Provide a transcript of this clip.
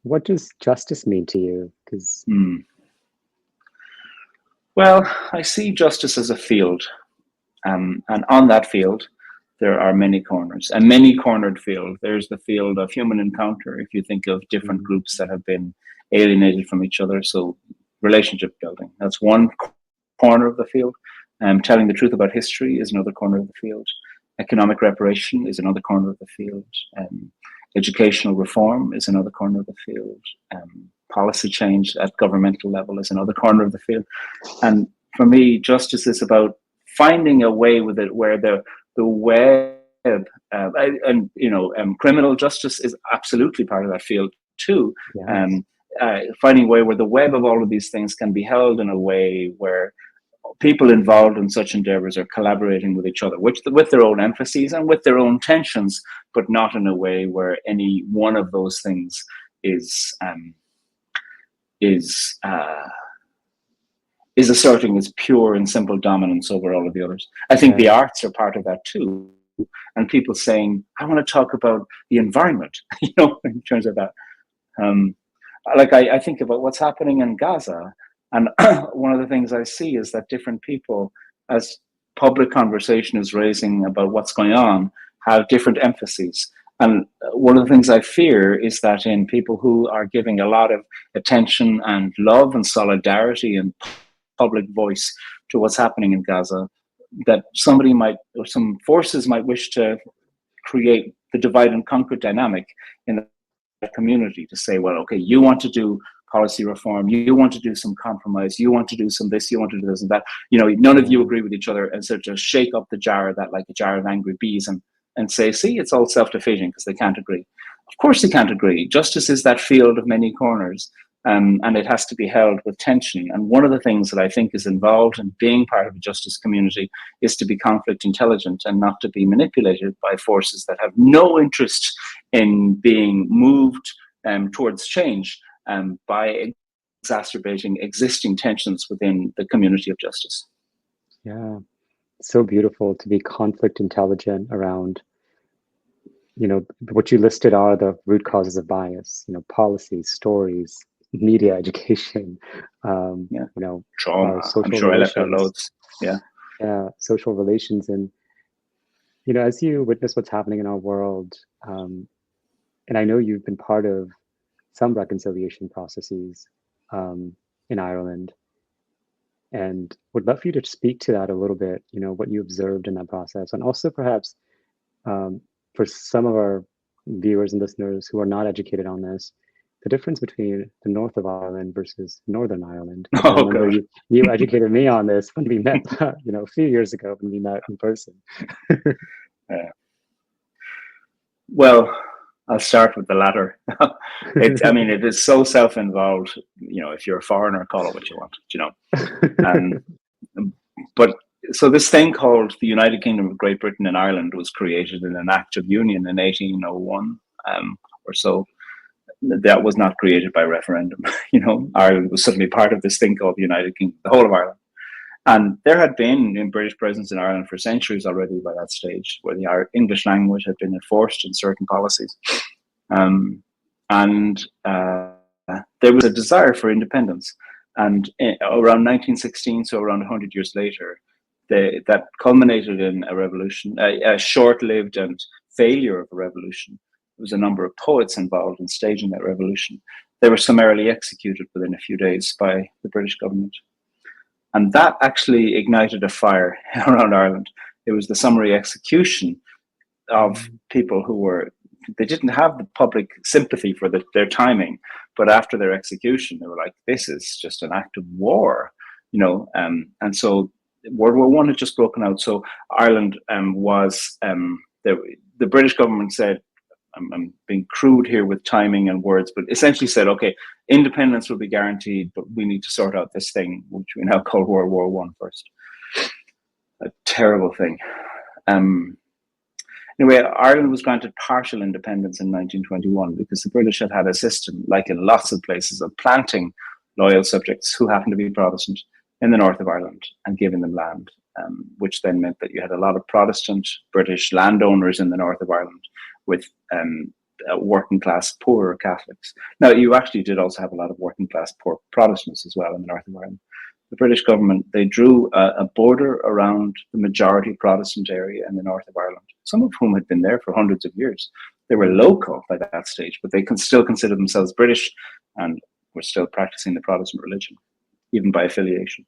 what does justice mean to you? Because Well, I see justice as a field, and on that field, there are many corners, a many-cornered field. There's the field of human encounter, if you think of different groups that have been alienated from each other. So relationship building, that's one corner of the field. Telling the truth about history is another corner of the field. Economic reparation is another corner of the field. Educational reform is another corner of the field. Policy change at governmental level is another corner of the field. And for me, justice is about finding a way with it where the web criminal justice is absolutely part of that field too. Yes. Finding a way where the web of all of these things can be held in a way where people involved in such endeavors are collaborating with each other, with their own emphases and with their own tensions, but not in a way where any one of those things is asserting its pure and simple dominance over all of the others. I think the arts are part of that too. And people saying, I want to talk about the environment, in terms of that. I think about what's happening in Gaza. And one of the things I see is that different people, as public conversation is raising about what's going on, have different emphases. And one of the things I fear is that in people who are giving a lot of attention and love and solidarity and public voice to what's happening in Gaza, that somebody might, or some forces might wish to create the divide and conquer dynamic in the community to say, well, okay, you want to do policy reform, you want to do some compromise, you want to do some this, you want to do this and that. None of you agree with each other, and so just shake up the jar, that like a jar of angry bees, and say, see, it's all self-defeating because they can't agree. Of course they can't agree. Justice is that field of many corners, and it has to be held with tension. And one of the things that I think is involved in being part of a justice community is to be conflict intelligent and not to be manipulated by forces that have no interest in being moved towards change by exacerbating existing tensions within the community of justice. Yeah, so beautiful to be conflict intelligent around, what you listed are the root causes of bias, policies, stories, media, education, trauma, social I'm sure relations. I left out loads. Yeah, social relations. And, as you witness what's happening in our world, and I know you've been part of some reconciliation processes in Ireland, and would love for you to speak to that a little bit, what you observed in that process, and also perhaps for some of our viewers and listeners who are not educated on this, the difference between the north of Ireland versus Northern Ireland. I remember you educated me on this when we met, a few years ago when we met in person. Well, I'll start with the latter. It is so self-involved. If you're a foreigner, call it what you want. But so this thing called the United Kingdom of Great Britain and Ireland was created in an Act of Union in 1801 or so. That was not created by referendum. Ireland was suddenly part of this thing called the United Kingdom, the whole of Ireland. And there had been a British presence in Ireland for centuries already by that stage, where the English language had been enforced in certain policies. And there was a desire for independence. And around 1916, so around 100 years later, that culminated in a revolution, a short-lived and failure of a revolution. There was a number of poets involved in staging that revolution. They were summarily executed within a few days by the British government. And that actually ignited a fire around Ireland. It was the summary execution of people who they didn't have the public sympathy for their timing, but after their execution, they were like, this is just an act of war, and so World War I had just broken out. So Ireland was, the British government said, I'm being crude here with timing and words, but essentially said, okay, independence will be guaranteed, but we need to sort out this thing, which we now call World War I first. A terrible thing. Anyway, Ireland was granted partial independence in 1921 because the British had had a system, like in lots of places, of planting loyal subjects who happened to be Protestant in the north of Ireland and giving them land, which then meant that you had a lot of Protestant British landowners in the north of Ireland with working class poorer Catholics. Now, you actually did also have a lot of working class poor Protestants as well in the north of Ireland. The British government, they drew a border around the majority Protestant area in the north of Ireland, some of whom had been there for hundreds of years. They were local by that stage, but they can still consider themselves British and were still practicing the Protestant religion, even by affiliation.